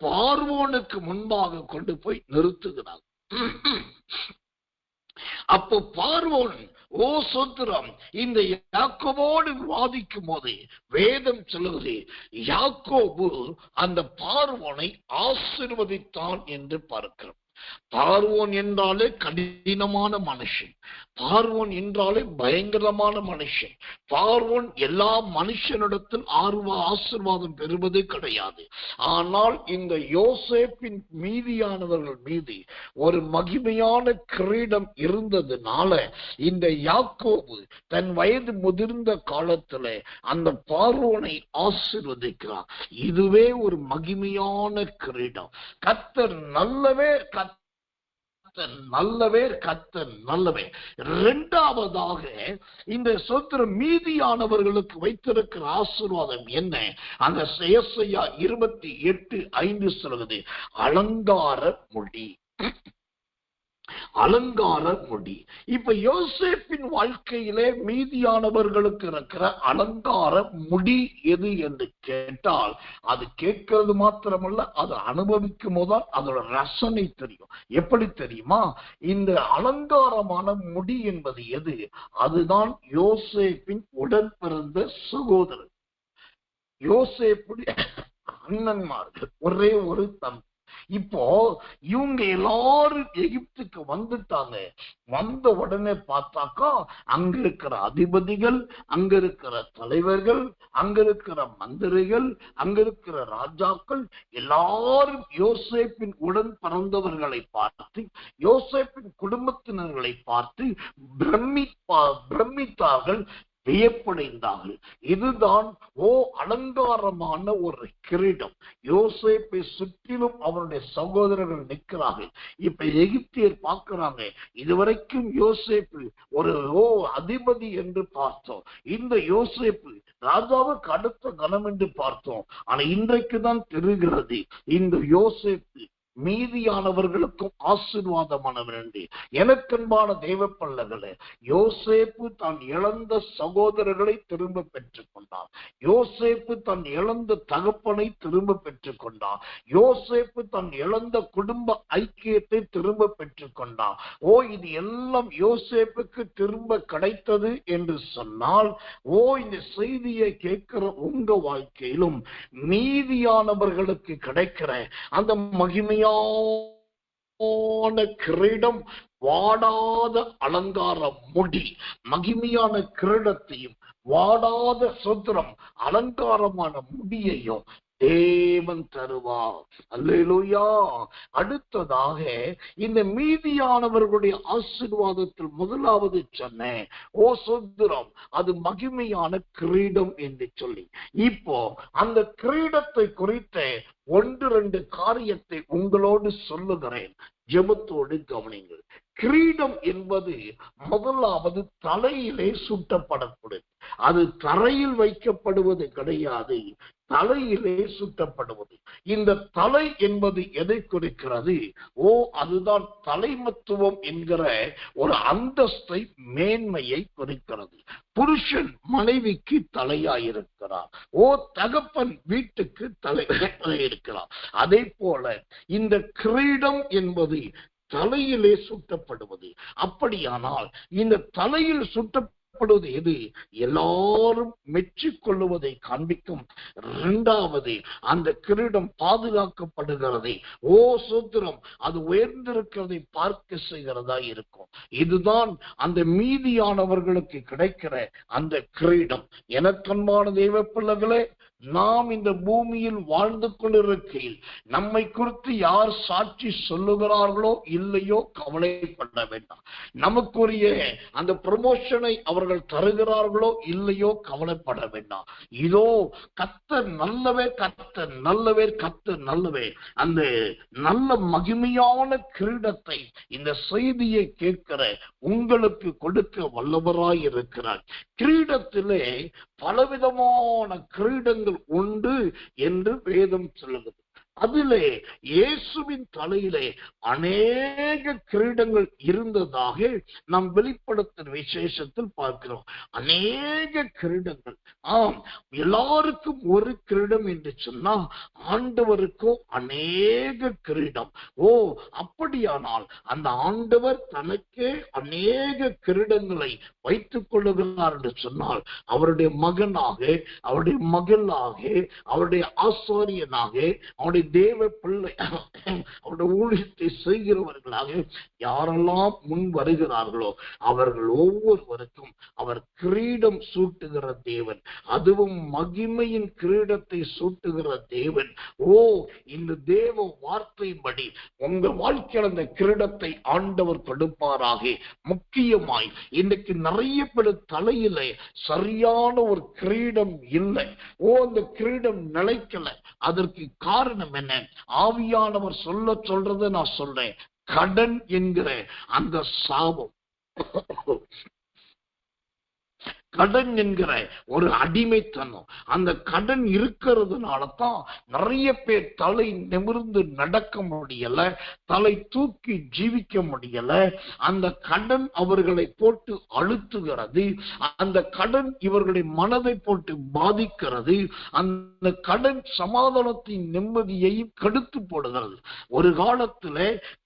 பார்வோனுக்கு முன்பாக கொண்டு போய் நிறுத்துகிறார். அப்போ பார்வோன் சோத்திரம் இந்த யாக்கோபோடு வாதிக்கும் போது வேதம் சொல்லுகிறது, யாக்கோபு அந்த பார்வோனை ஆசீர்வதித்தான் என்று பார்க்கிறோம். பார்வோன் என்றாலே கடினமான மனுஷன், பார்வோன் என்றாலே பயங்கரமான மனுஷன். பார்வோன் எல்லா மனுஷனிடத்தில் ஆசீர்வாதம் பெறுவது கிடையாது. ஆனால் இந்த யோசேப்பின் மீதியானவர்கள் மீது ஒரு மகிமையான கிரீடம் இருந்ததுனால இந்த யாக்கோபு தன் வயது முதிர்ந்த காலத்துல அந்த பார்வோனை ஆசீர்வதிக்கிறார். இதுவே ஒரு மகிமையான கிரீடம். கர்த்தர் நல்லவே, கர்த்தர் நல்லவே. இரண்டாவதாக இந்த சொத்திரம் மீதியானவர்களுக்கு வைத்திருக்கிற ஆசீர்வாதம் என்ன? அந்த ஏசாயா 28:5 சொல்லுது, அலங்கார முடி. அலங்கார முடி. இப்ப யோசேப்பின் வாழ்க்கையிலே மீதியானவர்களுக்கு இருக்கிற அலங்கார முடி எது என்று கேட்டால், அது கேட்கிறது மாத்திரமல்ல, அது அனுபவிக்கும் போதுதான் அதோட ரசனை தெரியும். எப்படி தெரியுமா? இந்த அலங்காரமான முடி என்பது எது? அதுதான் யோசேப்பின் உடன் பிறந்த சகோதரர், யோசேப்புடைய அண்ணன்மார்கள், ஒரே ஒரு தம்பி. இப்போ இவங்க எல்லாரும் எகிப்துக்கு வந்துட்டாங்க. வந்த உடனே பார்த்தாக்கா அங்க இருக்கிற அதிபதிகள், அங்க இருக்கிற தலைவர்கள், அங்க இருக்கிற மந்திரிகள், அங்க இருக்கிற ராஜாக்கள் எல்லாரும் யோசேப்பின் உடன் பிறந்தவர்களை பார்த்து, யோசேப்பின் குடும்பத்தினர்களை பார்த்து பிரமித்தார்கள், வியப்படைந்தார்கள். இதுதான் அலங்காரமான ஒரு கிரீடம். யோசேப்பை சுற்றிலும் அவருடைய சகோதரர்கள் நிற்கிறார்கள். இப்ப எகிப்தியர் பார்க்கிறாங்க, இதுவரைக்கும் யோசேப்பு ஒரு அதிபதி என்று பார்த்தோம், இந்த யோசேப்பு ராஜாவுக்கு அடுத்த கணம் என்று பார்த்தோம். ஆனா இன்றைக்குதான் தெரிகிறது இந்த யோசேப்பு மீதியானவர்களுக்கும் ஆசீர்வாதமானவர் என்று. எனக்கன்பான தெய்வ பிள்ளைகளே, யோசேப்பு தான் இழந்த சகோதரர்களை திரும்ப பெற்றுக் கொண்டார். யோசேப்பு தன் இழந்த தகப்பனை திரும்ப பெற்றுக் கொண்டார். யோசேப்பு தன் இழந்த குடும்ப ஐக்கியத்தை திரும்ப பெற்றுக் கொண்டார். இது எல்லாம் யோசேப்புக்கு திரும்ப கிடைத்தது என்று சொன்னால், இந்த செய்தியை கேட்கிற உங்க வாழ்க்கையிலும் மீதியானவர்களுக்கு கிடைக்கிற அந்த மகிமையான கிரீடம், வாடாத அலங்கார முடி, மகிமையான கிரீடத்தையும் வாடாத சுத்திரம் அலங்காரமான முடியையும் தேவன் தருவார். அல்லேலூயா. அடுத்ததாக இந்த மீதியானவர்களுடைய ஆசீர்வாதத்தில் முதலாவது சொன்னேன், சுத்திரம், அது மகிமையான கிரீடம் என்று சொல்லி. இப்போ அந்த கிரீடத்தை குறித்த 1-2 காரியத்தை உங்களோடு சொல்லுகிறேன். ஜெபத்தோடு கவனிங்கள். கிரீடம் என்பது முதலாவது தலையிலே சுட்டப்படக்கூடாது. அது தரையில் வைக்கப்படுவது கிடையாது, தலையிலே சுட்டப்படுவது. இந்த தலை என்பது எதை குறிக்கிறது? அதுதான் தலைமத்துவம் என்கிற ஒரு அந்தஸ்தை, மேன்மையை குறிக்கிறது. புருஷன் மனைவிக்கு தலையாயிருக்கிறார். தகப்பன் வீட்டுக்கு தலையாயிருக்கிறார். அதே போல இந்த கிரீடம் என்பது தலையிலே சுட்டப்படுவது. அப்படியானால் இந்த தலையில் சுட்டப்படுவது எது? எல்லாரும் மெச்சிக்கொள்ளுவதை காண்பிக்கும். இரண்டாவது, அந்த கிரீடம் பாதுகாக்கப்படுகிறது. சூத்திரம், அது உயர்ந்திருக்கிறதை பார்க்க செய்கிறதா இருக்கும். இதுதான் அந்த மீதியானவர்களுக்கு கிடைக்கிற அந்த கிரீடம். எனக்கன்பான தெய்வ பிள்ளைகளே, நாம் இந்த பூமியில் வாழ்ந்து கொண்டிருக்கையில் நம்மை குறித்து யார் சாட்சி சொல்லுகிறார்களோ இல்லையோ கவலைப்பட வேண்டாம். நமக்குரிய அந்த ப்ரமோஷனை அவர்கள் தருகிறார்களோ இல்லையோ கவலைப்பட வேண்டாம். இதோ கர்த்தர் நல்லவே, கர்த்தர் நல்லவே, கர்த்தர் நல்லவே. அந்த நல்ல மகிமையான கிரீடத்தை இந்த செய்தியை கேட்கிற உங்களுக்கு கொடுக்க வல்லவராய் இருக்கிறார். கிரீடத்திலே பலவிதமான கிரீடங்கள் உண்டு என்று வேதம் சொல்லுகிறது. அதிலே இயேசுவின் தலையிலே அநேக கிரீடங்கள் இருந்ததாக நாம் வெளிப்படுத்தும் விசேஷத்தில் பார்க்கிறோம். அநேக கிரீடங்கள். எல்லாருக்கும் ஒரு கிரீடம் என்று சொன்னா, ஆண்டவருக்கும் அநேக கிரீடம். அப்படியானால் அந்த ஆண்டவர் தனக்கே அநேக கிரீடங்களை வைத்துக் கொள்ளுகிறார் என்று சொன்னால், அவருடைய மகனாக, அவருடைய மகளாக, அவருடைய ஆசாரியனாக, அவருடைய தேவ பிள்ளை அவருடைய ஊழியத்தை செய்கிறவர்களாக யாரெல்லாம் முன் வருகிறார்களோ அவர்கள் ஒவ்வொருவருக்கும் அவர் கிரீடம் சூட்டுகிற தேவன், அதுவும் மகிமையின் கிரீடத்தை சூட்டுகிற தேவன். ஓ, இந்த தேவ வார்த்தையின்படி உங்க வாழ்க்கையில் அந்த கிரீடத்தை ஆண்டவர் கொடுப்பாராக. முக்கியமாய் இன்னைக்கு நிறைய பேர் தலையில சரியான ஒரு கிரீடம் இல்லை. ஓ, அந்த கிரீடம் நிலைக்கல. அதற்கு காரணம் என்ன? ஆவியானவர் சொல்றதை நான் சொல்றேன். கடன் என்கிற அந்த சாபம், கடன் என்கிற ஒரு அடிமைத்தனம், அந்த கடன் இருக்கிறதுனால தான் நிறைய பேர் தலை நிமிர்ந்து நடக்க முடியல, தலை தூக்கி ஜீவிக்க முடியல. அந்த கடன் அவர்களை போட்டு அழுத்துகிறது, அந்த கடன் இவர்களுடைய மனதை போட்டு பாதிக்கிறது, அந்த கடன் சமாதானத்தின் நிம்மதியையும் கெடுத்து போடுகிறது. ஒரு காலத்துல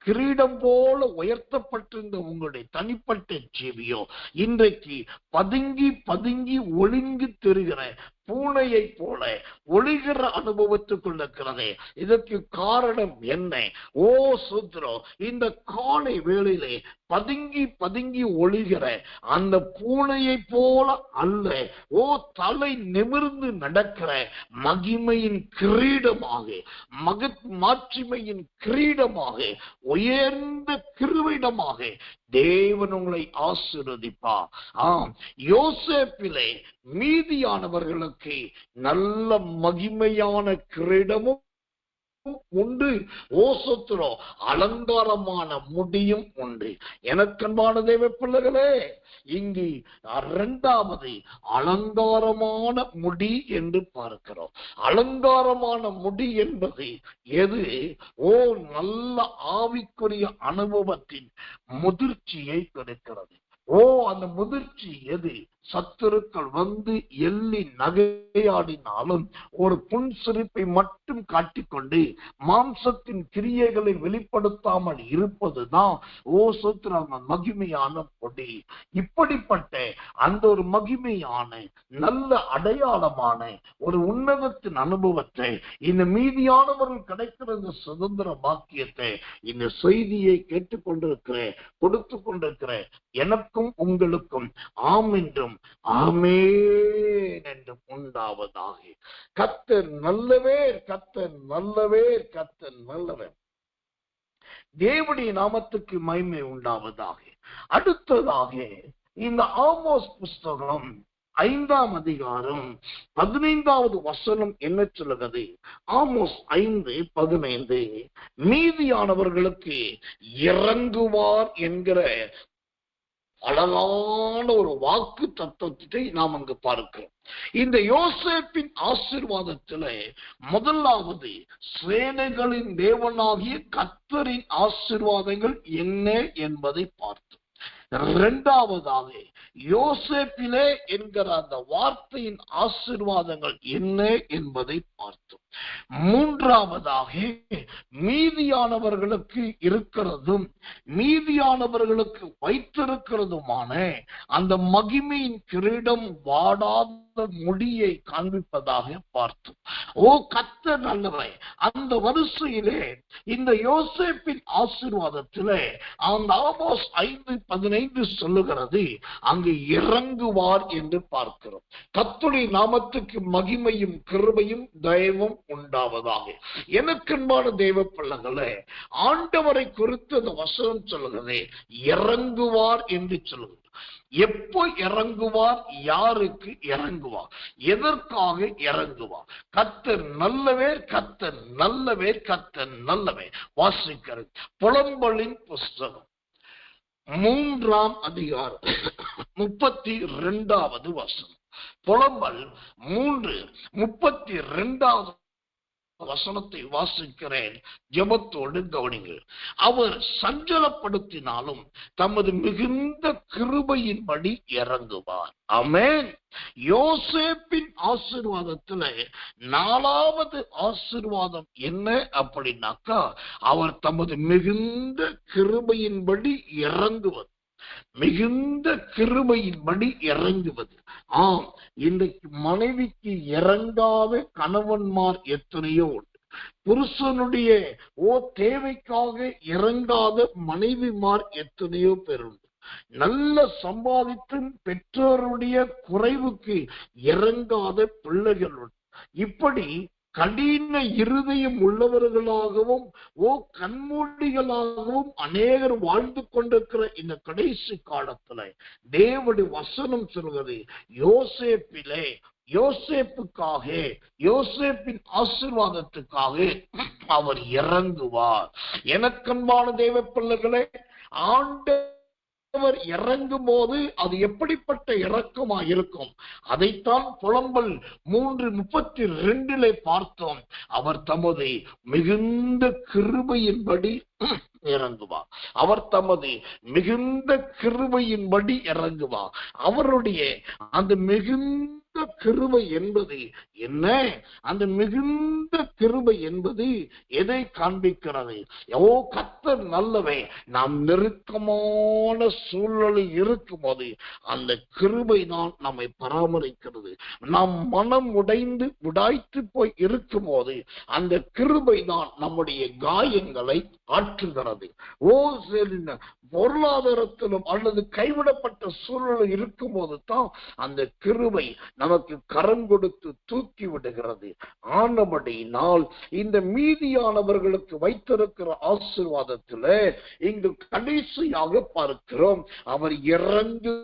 கிரீடம் போல உயர்த்தப்பட்டிருந்த உங்களுடைய தனிப்பட்ட ஜீவியோ இன்றைக்கு பதுங்கி பதுங்கி ஒளிந்து தெரிகிற பூனையை போல ஒளிகிற அனுபவத்துக்குள் இருக்கிறதே. இதற்கு காரணம் என்ன? ஓ சூத்ரோ, இந்த காலை வேளையிலே பதுங்கி பதுங்கி ஒளிகிற அந்த பூனையை போல அல்ல, ஓ தலை நிமிர்ந்து நடக்கிற மகிமையின் கிரீடமாக, மாட்சிமையின் கிரீடமாக, உயர்ந்த கிருவிடமாக தேவன் உங்களை ஆசீர்வதிப்பார். யோசேப்பிலே மீதியானவர்களுக்கு நல்ல மகிமையான கிரீடமும் உண்டு, ஓசத்திரோ அலங்காரமான முடியும் உண்டு. எனக்கன்பான தேவ பிள்ளைகளே, இங்கு இரண்டாவது அலங்காரமான முடி என்று பார்க்கிறோம். அலங்காரமான முடி என்பது எது? ஓ, நல்ல ஆவிக்குரிய அனுபவத்தின் முதிர்ச்சியை கொடுக்கிறது. ஓ, அந்த முதிர்ச்சி எது? சத்துருக்கள் வந்து எள்ளி நகையாடினாலும் ஒரு புன்சிரிப்பை மட்டும் காட்டிக்கொண்டு மாம்சத்தின் கிரியைகளை வெளிப்படுத்தாமல் இருப்பதுதான் ஓ சூத்திரம் மகிமையான பொடி. இப்படிப்பட்ட அந்த ஒரு மகிமையான நல்ல அடையாளமான ஒரு உன்னதத்தின் அனுபவத்தை, இந்த மீதியானவர்கள் கிடைக்கிற இந்த சுதந்திர பாக்கியத்தை, இந்த செய்தியை கேட்டுக்கொண்டிருக்கிற கொடுத்து கொண்டிருக்கிற எனக்கும் உங்களுக்கும் ஆம் என்றும் ஆமென் என்றும் உண்டாவதாக. கர்த்தர் நல்லவர், கர்த்தர் நல்லவர், கர்த்தர் நல்லவர். தேவனுடைய நாமத்துக்கு மகிமை உண்டாவதாக. அடுத்ததாக இந்த ஆமோஸ் புஸ்தகம் 5ஆம் அதிகாரம் 15வது வசனம் என்ன சொல்லுகிறது? ஆமோஸ் 5:15 மீதியானவர்களுக்கு இறங்குவார் என்கிற அழகான ஒரு வாக்கு தத்துவத்தை நாம் அங்கு பார்க்கிறோம். இந்த யோசேப்பின் ஆசீர்வாதத்தில முதலாவது சேனைகளின் தேவனாகிய கர்த்தரின் ஆசீர்வாதங்கள் என்ன என்பதை பார்த்தோம். இரண்டாவதாக யோசேப்பிலே என்கிற அந்த வார்த்தையின் ஆசீர்வாதங்கள் என்ன என்பதை பார்த்தோம். மூன்றாவதாக மீதியானவர்களுக்கு இருக்கிறதும் மீதியானவர்களுக்கு வைத்திருக்கிறதுமான அந்த மகிமையின் கிரீடம் வாடாத முடியை காண்பிப்பதாக பார்த்தோம். ஓ கர்த்தர் நல்லவர். அந்த வரிசையிலே இந்த யோசேப்பின் ஆசீர்வாதத்திலே அந்த ஆமோஸ் 5:15 சொல்லுகிறது, அங்கு இறங்குவார் என்று பார்க்கிறோம். கர்த்தருடைய நாமத்துக்கு மகிமையும் கிருபையும் தயவும் உண்டாவதாக. எனக்கன்பான தேவ பிள்ளைகளே, ஆண்டவரை குறித்து அந்த வசனம் சொல்லுகிறது இறங்குவார் என்று சொல்லுகிறது. எப்போ இறங்குவார்? யாருக்கு இறங்குவார்? எதற்காக இறங்குவார்? கர்த்தர் நல்லவர், கர்த்தர் நல்லவர், கர்த்தர் நல்லவர். வாசிக்கிறது புலம்பலின் புஸ்தகம் 3ஆம் அதிகாரம் 32வது வசனம். புலம்பல் 3:32வது வசனத்தை வாசிக்கிறேன். ஜெபத்தோடு கவனிங்கள். அவர் சஞ்சலப்படுத்தினாலும் தமது மிகுந்த கிருபையின்படி இறங்குவார். ஆமென். யோசேப்பின் ஆசீர்வாதத்துல 4வது ஆசீர்வாதம் என்ன அப்படின்னாக்கா, அவர் தமது மிகுந்த கிருபையின்படி இறங்குவது. மிகுந்த கிருபையின்படி இறங்குவது. ஆம், இன்றைக்கு மனைவிக்கு இறங்காத கணவன்மார் எத்தனையோ உண்டு. புருஷனுடைய தேவைக்காக இறங்காத மனைவிமார் எத்தனையோ பேர் உண்டு. நல்ல சம்பாதித்தும் பெற்றோருடைய குறைவுக்கு இறங்காத பிள்ளைகள் உண்டு. இப்படி கடின இருதயம் உள்ளவர்களாகவும் கண்மூடிகளாகவும் அநேகர் வாழ்ந்து கொண்டிருக்கிற இந்த கடைசி காலத்துல தேவனுடைய வசனம் சொல்கிறது, யோசேப்புக்காக, யோசேப்பின் ஆசீர்வாதத்துக்காக அவர் இறங்குவார். எனக்கன்பான தேவ பிள்ளைகளே, ஆண்டவர் இறங்கும் போது அது எப்படிப்பட்ட இறக்கமா இருக்கும்? அதைத்தான் புலம்பல் 3:32 பார்த்தோம். அவர் தமது மிகுந்த கிருபையின்படி இறங்குவார். அவர் தமது மிகுந்த கிருபையின்படி இறங்குவார். அவருடைய அந்த மிகுந்த கிருபை என்பது என்ன? அந்த மிகுந்த கிருபை என்பது எதை காண்பிக்கிறது? கர்த்தர் நல்லவே. நாம் நெருக்கமான சூழலில் இருக்கும் போது அந்த கிருபை தான் நம்மை பராமரிக்கிறது. நாம் மனம் உடைத்து போய் இருக்கும் போது அந்த கிருபை தான் நம்முடைய காயங்களை ஆற்றுகிறது. பொருளாதாரத்திலும் அல்லது கைவிடப்பட்ட சூழலில் இருக்கும் போது தான் அந்த கிருபை நமக்கு கரம் கொடுத்து தூக்கி விடுகிறது. ஆனபடியினால் இந்த மீதியானவர்களுக்கு வைத்திருக்கிற ஆசீர்வாதத்துல இங்கு கடைசியாக பார்க்கிறோம், அவர் இறங்கு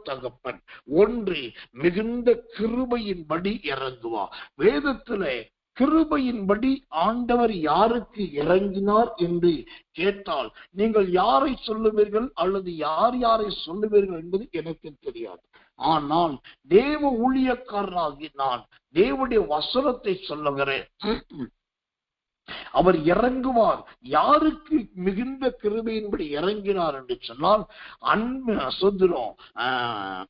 தகப்பன். ஒன்று, மிகுந்த கிருபையின்படி இறங்குவார். வேதத்திலே கிருபையின்படி ஆண்டவர் யாருக்கு இறங்கினார் என்று கேட்டால் நீங்கள் யாரை சொல்லுவீர்கள் அல்லது யாரை சொல்லுவீர்கள் என்பது எனக்கு தெரியாது. ஆனால் தேவ ஊழியக்காரராகி நான் தேவனுடைய வசனத்தை சொல்லுகிறேன். அவர் இறங்குவார். யாருக்கு மிகுந்த கிருபையின்படி இறங்கினார் என்று சொன்னால்,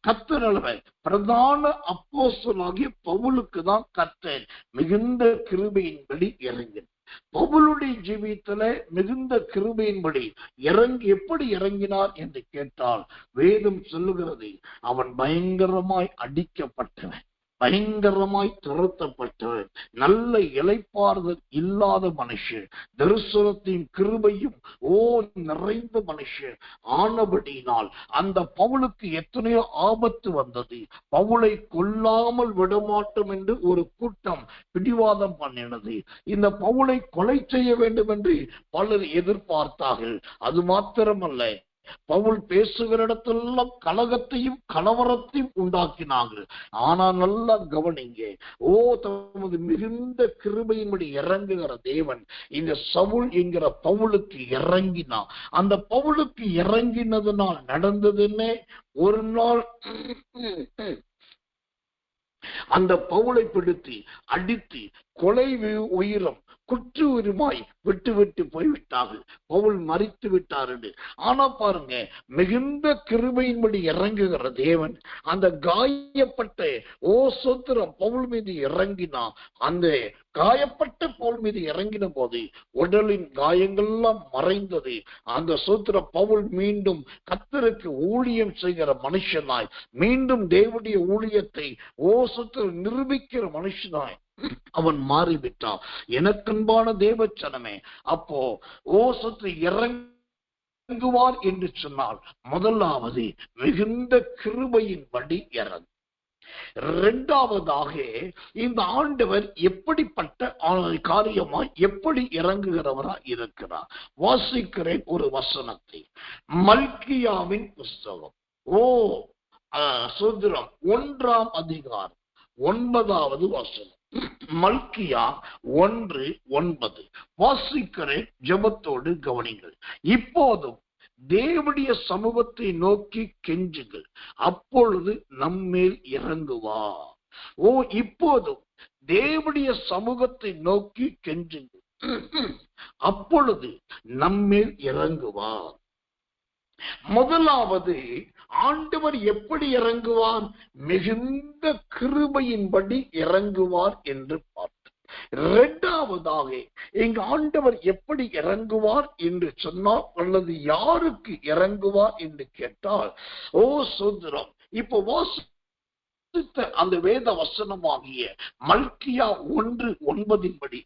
கர்த்தர் பிரதான அப்போஸ்தலனாகிய பவுலுக்கு தான் கர்த்தர் மிகுந்த கிருபையின்படி இறங்கினார். பவுலுடைய ஜீவியத்துல மிகுந்த கிருபையின்படி எப்படி இறங்கினார் என்று கேட்டால், வேதம் சொல்லுகிறது, அவன் பயங்கரமாய் அடிக்கப்பட்டவன், பயங்கரமாய் துரத்தப்பட்டவன், நல்ல இளைப்பாறுதல் இல்லாத மனுஷன், தரிசனத்தின் கிருபையும் நிறைந்த மனுஷன் ஆனபடியினால் அந்த பவுலுக்கு எத்தனையோ ஆபத்து வந்தது. பவுலை கொல்லாமல் விடமாட்டோம் என்று ஒரு கூட்டம் பிடிவாதம் பண்ணினது. இந்த பவுலை கொலை செய்ய வேண்டும் என்று பலர் எதிர்பார்த்தார்கள். அது மாத்திரமல்ல, பவுல் பேசுகிற இடத்தெல்லாம் கலகத்தையும் கலவரத்தையும் உண்டாக்கினார்கள். ஆனா நல்லா கவனிங்க, தமது மிகுந்த கிருபையின்படி இறங்குகிற தேவன் இந்த சவுல் என்கிற பவுலுக்கு இறங்கினான். அந்த பவுலுக்கு இறங்கினதுனால் நடந்ததுன்னே, ஒரு நாள் அந்த பவுலை பிடித்து அடித்து கொலை உயிரம் குற்று உரிமாய் விட்டு போய்விட்டார்கள். பவுல் மரித்து விட்டார் என்று. ஆனா பாருங்க, மிகுந்த கிருபையின்படி இறங்குகிற தேவன் அந்த காயப்பட்ட சோத்திரம் பவுல் மீது இறங்கினா, அந்த காயப்பட்ட பவுல் மீது இறங்கின போது உடலின் காயங்கள்லாம் மறைந்தது. அந்த சோத்திர பவுல் மீண்டும் கர்த்தருக்கு ஊழியம் செய்கிற மனுஷனாய், மீண்டும் தேவனுடைய ஊழியத்தை சோத்திர நிரூபிக்கிற மனுஷனாய் அவன் மாறிவிட்டான். எனக்கன்பான தேவச்சனமே, அப்போ சோத்திர இறங்குவார் என்று சொன்னால், முதலாவது மிகுந்த கிருபையின்படி இறங்கு. இரண்டாவதாக, இந்த ஆண்டவர் எப்படிப்பட்ட காரியமாய் எப்படி இறங்குகிறவரா இருக்கிறார். வாசிக்கிறேன் ஒரு வசனத்தை, மல்கியாவின் புஸ்தகம் சுதந்திரம் 1ஆம் அதிகாரம் 9வது வசனம். மல்கியா 1:9 வாசிக்கிறேன். ஜெபத்தோடு கவனிங்கள். இப்போதும் தேவனுடைய சமூகத்தை நோக்கி கெஞ்சுங்கள், அப்பொழுது நம்மேல் இறங்குவார். இப்போதும் தேவனுடைய சமூகத்தை நோக்கி கெஞ்சுங்கள், அப்பொழுது நம்மேல் இறங்குவார். முதலாவது, ஆண்டவர் எப்படி இறங்குவார்? மிகுந்த கிருபையின்படி இறங்குவார் என்று பார்த்தோம். இரண்டாவதாக, இங்கு ஆண்டவர் எப்படி இறங்குவார் என்று சொன்னால், அல்லது யாருக்கு இறங்குவார் என்று கேட்டால், சுதந்திரம் இப்போ அந்த வேத வசனமாகிய மல்கியா 1:9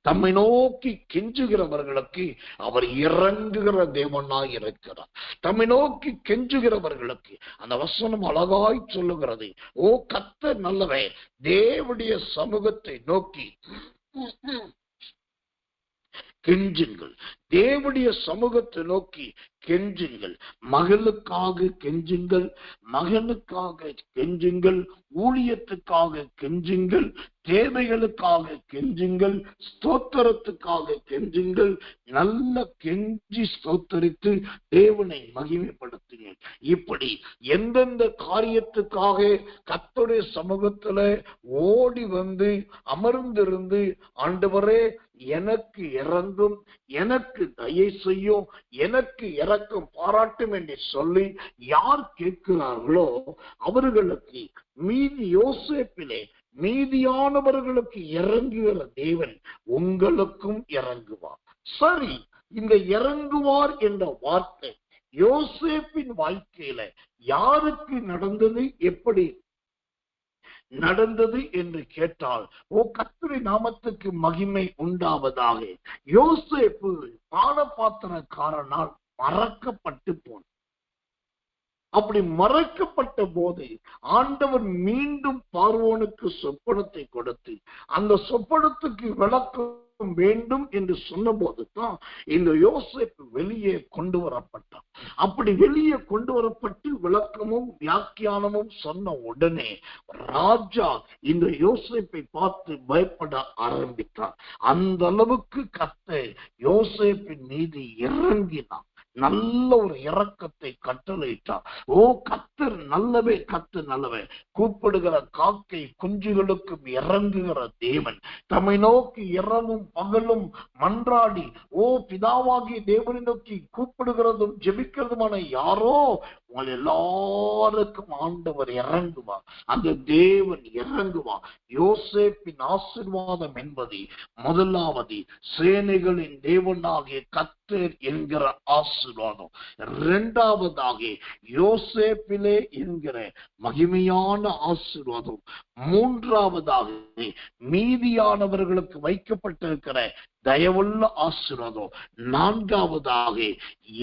தம்மை நோக்கி கெஞ்சுகிறவர்களுக்கு அவர் இறங்குகிற தேவனாய் இருக்கிறார். தம்மை நோக்கி கெஞ்சுகிறவர்களுக்கு அந்த வசனம் அழகாய் சொல்லுகிறது. ஓ கர்த்தர் நல்லவே, தேவனுடைய சமூகத்தை நோக்கி கெஞ்சுங்கள், தேவனுடைய சமூகத்தை நோக்கி கெஞ்சுங்கள். மகளுக்காக கெஞ்சுங்கள், மகனுக்காக கெஞ்சுங்கள், ஊழியத்துக்காக கெஞ்சுங்கள், தேவைகளுக்காக கெஞ்சுங்கள், ஸ்தோத்திரத்துக்காக கெஞ்சுங்கள். நல்ல கெஞ்சி ஸ்தோத்தரித்து தேவனை மகிமைப்படுத்துங்கள். இப்படி எந்தெந்த காரியத்துக்காக கர்த்தருடைய சமூகத்துல ஓடி வந்து அமர்ந்திருந்து, ஆண்டவரே எனக்கு இறங்கும், எனக்கு தயை செய்யும், எனக்கு இறக்கம் பாராட்டும் என்று சொல்லி யார் கேட்கிறார்களோ அவர்களுக்கு மீதி யோசேப்பிலே மீதியானவர்களுக்கு இறங்குகிற தேவன் உங்களுக்கும் இறங்குவார். சரி, இந்த இறங்குவார் என்ற வார்த்தை யோசேப்பின் வாழ்க்கையில யாருக்கு நடந்தது, எப்படி நடந்தது என்று கேட்டால், ஓ கர்த்தருடைய நாமத்துக்கு மகிமை உண்டாவதாக, யோசேப்பு பானபாத்திரக்காரனால் மறக்கப்பட்டு போனார். அப்படி மறைக்கப்பட்ட போது ஆண்டவர் மீண்டும் பார்வோனுக்கு சொப்பனத்தை கொடுத்து அந்த சொப்பனத்துக்கு விளக்கம் வேண்டும் என்று சொன்ன போதுதான் இந்த யோசேப்பு வெளியே கொண்டு வரப்பட்டார். அப்படி வெளியே கொண்டு வரப்பட்டு விளக்கமும் வியாக்கியானமும் சொன்ன உடனே ராஜா இந்த யோசேப்பை பார்த்து பயப்பட ஆரம்பித்தார். அந்த அளவுக்கு கர்த்தர் யோசேப்பின் மீது இறங்கினார். நல்ல ஒரு இரக்கத்தை கட்டளையிட்டார். ஓ கர்த்தர் நல்லவே, கர்த்தர் நல்லவே. கூப்பிடுகிற காக்கை குஞ்சுகளுக்கும் இறங்குகிற தேவன், தம்மை நோக்கி இரவும் பகலும் மன்றாடி ஓ பிதாவாகிய தேவனை நோக்கி கூப்பிடுகிறதும் ஜெபிக்கிறதுமான யாரோ உங்கள் எல்லாருக்கும் ஆண்டவர் இறங்குவார். அந்த தேவன் இறங்குவார். யோசேப்பின் ஆசீர்வாதம் என்பது முதலாவது சேனைகளின் தேவனாகிய கர்த்தர் என்கிற ஆசீர்வாதம். இரண்டாவதாக யோசேப்பிலே என்கிற மகிமையான ஆசீர்வாதம். மூன்றாவதாக மீதியானவர்களுக்கு வைக்கப்பட்டிருக்கிற தயவுள்ள ஆசீர்வாதம். நான்காவதாக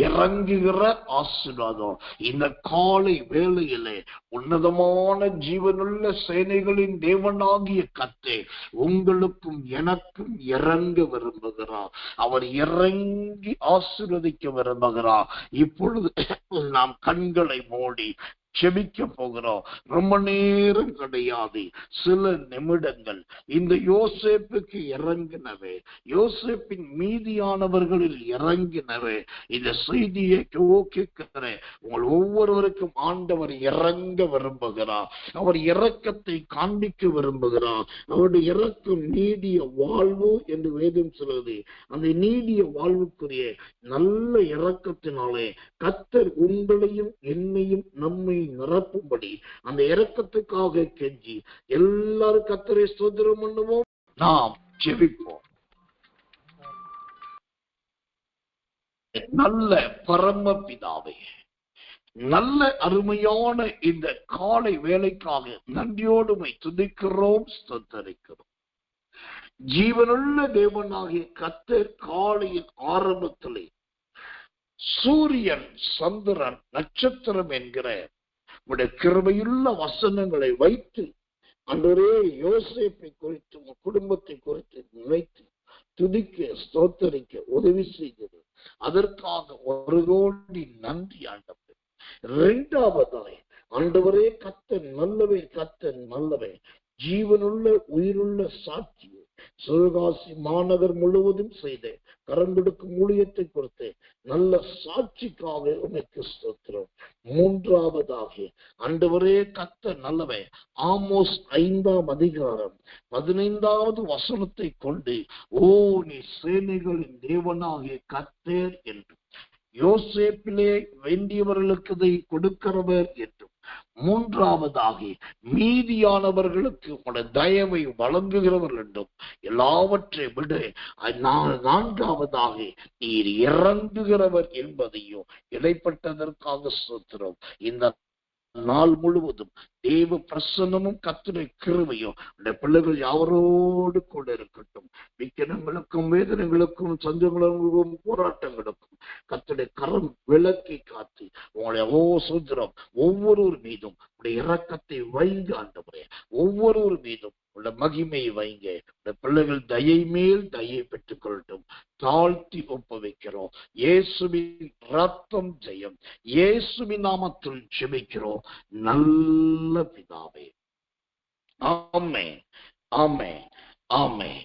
இறங்குகிற ஆசீர்வாதம். இந்த காலை வேளையிலே உன்னதமான ஜீவனுள்ள சேனைகளின் தேவனாகிய கர்த்தர் உங்களுக்கும் எனக்கும் இறங்க விரும்புகிறார். அவர் இறங்கி ஆசீர்வதிக்க விரும்புகிறார். இப்பொழுது நாம் கண்களை மூடி ஜெபிக்க போகிறோம். ரொம்ப நேரம் கிடையாது, சில நிமிடங்கள். இந்த யோசேப்புக்கு இறங்கினவே, யோசேப்பின் மீதியானவர்களில் இறங்கினவே, இந்த செய்தியை கேட்கிற உங்கள் ஒவ்வொருவருக்கும் ஆண்டவர் இறங்க விரும்புகிறார். அவர் இரக்கத்தை காண்பிக்க விரும்புகிறார். அவருடைய இரக்கம் நீடிய வாழ்வு என்று வேதம் சொல்லுது. அந்த நீடிய வாழ்வுக்குரிய நல்ல இரக்கத்தினாலே கர்த்தர் உங்களையும் என்னையும் நம்மை நிரப்பும்படி அந்த இரக்கத்துக்காக கெஞ்சி எல்லாரும் கர்த்தரை ஸ்தோத்திரம் பண்ணுவோம். நாம் ஜெபிப்போம். நல்ல பரம பிதாவே, நல்ல அருமையான இந்த காலை வேலைக்காக நன்றியோடுமை துதிக்கிறோம், ஸ்தோத்தரிக்கிறோம். ஜீவனுள்ள தேவனாகிய கர்த்தர் காலையின் ஆரம்பத்திலே சூரியன், சந்திரன், நட்சத்திரம் என்கிற உடைய கிருபையுள்ள வசனங்களை வைத்து அன்றே யோசேப்பை குறித்து உங்கள் குடும்பத்தை குறித்து நினைத்து துதிக்க ஸ்தோத்தரிக்க உதவி செய்கிறது. அதற்காக ஒரு கோடி நன்றி ஆண்டவரே. இரண்டாவதாய் ஆண்டவரே கர்த்தர் நல்லவே, கர்த்தர் நல்லவே. ஜீவனுள்ள உயிருள்ள சாட்சியை சிவகாசி மாநகர் முழுவதும் செய்த கரங்கொடுக்கும் ஊழியத்தை கொடுத்து நல்ல சாட்சிக்காக உனக்கு ஸ்தோத்திரம். மூன்றாவதாக ஆண்டவரே கர்த்தர் நல்லவே. ஆமோஸ் 5ஆம் அதிகாரம் 15வது வசனத்தை கொண்டு ஓ நீ சேனைகளின் தேவனாகிய கர்த்தர் என்றும் யோசேப்பிலே வேண்டியவர்களுக்கு இதை கொடுக்கிறவர் என்றும், மூன்றாவதாக மீதியானவர்களுக்கு உடைய தயவை வழங்குகிறவர் என்றும், எல்லாவற்றை விட நான்காவதாக நீர் இறங்குகிறவர் என்பதையும் இடைப்பட்டதற்காக ஸ்தோத்திரம். இந்த நாள் முழுவதும் தேவ பிரசன்னமும் கர்த்தருடைய கிருபையும் இந்த பிள்ளைகள் யாவரோடு கூட இருக்கட்டும். விக்கிரங்களுக்கும் வேதனைகளுக்கும் சஞ்சங்களுக்கும் போராட்டங்களுக்கும் கர்த்தருடைய கரம் விலக்கி காத்து உங்களுடைய சுதந்திரம் ஒவ்வொருவர் மீதும் உடைய இரக்கத்தை வைங்க ஆண்டவரே. ஒவ்வொருவர் மீதும் உள்ள மகிமையை வைங்க. இந்த பிள்ளைகள் தயை மேல் தயை பெற்றுக் கொள்ளட்டும். தாழ்த்தி ஒப்ப வைக்கிறோம். இயேசுவின் ரத்தம் ஜெயம். இயேசுவின் நாமத்தில் ஜெபிக்கிறோம் நல்ல பிதாவே. ஆமென், ஆமென், ஆமென்.